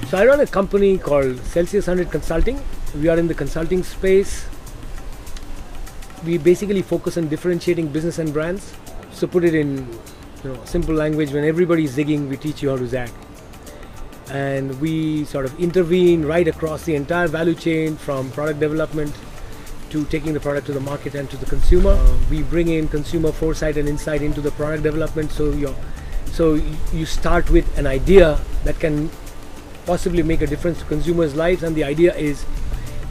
So I run a company called Celsius 100 Consulting. We are in the consulting space. We basically focus on differentiating business and brands. So put it in simple language, when everybody is zigging, we teach you how to zag. And we sort of intervene right across the entire value chain, from product development to taking the product to the market and to the consumer. We bring in consumer foresight and insight into the product development. So you start with an idea that can possibly make a difference to consumers' lives, and the idea is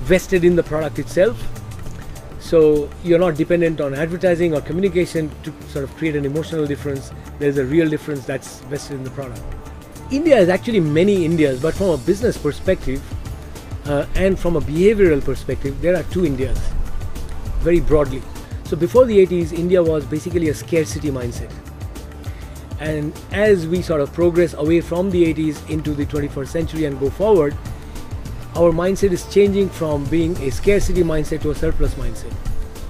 vested in the product itself. So you're not dependent on advertising or communication to sort of create an emotional difference. There's a real difference that's vested in the product. India is actually many Indias, but from a business perspective and from a behavioral perspective, there are two Indias, very broadly. So before the 80s, India was basically a scarcity mindset. And as we sort of progress away from the 80s into the 21st century and go forward, our mindset is changing from being a scarcity mindset to a surplus mindset,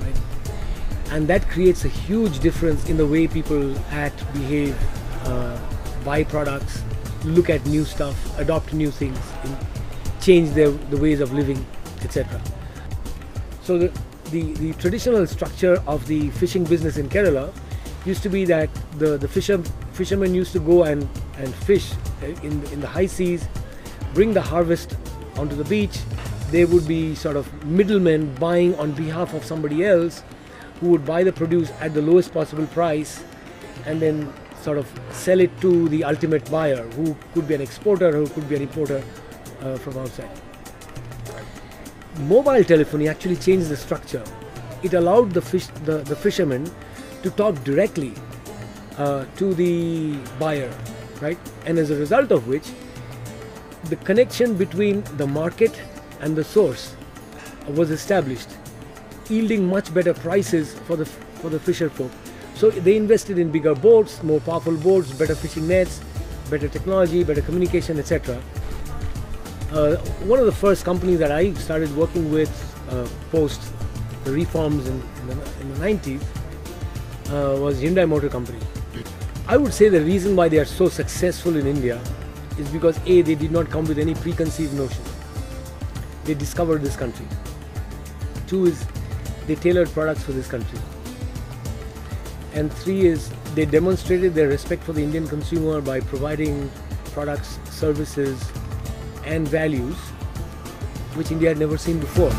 right? And that creates a huge difference in the way people act, behave, buy products, look at new stuff, adopt new things, change the ways of living, etc. So the traditional structure of the fishing business in Kerala used to be that the fishermen used to go and fish in the high seas, bring the harvest onto the beach. There would be sort of middlemen buying on behalf of somebody else, who would buy the produce at the lowest possible price and then sort of sell it to the ultimate buyer, who could be an exporter, who could be an importer from outside. Mobile telephony actually changed the structure. It allowed the fishermen to talk directly to the buyer, right? And as a result of which, the connection between the market and the source was established, yielding much better prices for the fisher folk. So they invested in bigger boats, more powerful boats, better fishing nets, better technology, better communication, etc. One of the first companies that I started working with post the reforms in the 90s was Hyundai Motor Company. I would say the reason why they are so successful in India is because A, they did not come with any preconceived notion. They discovered this country. Two is they tailored products for this country. And three is they demonstrated their respect for the Indian consumer by providing products, services and values which India had never seen before.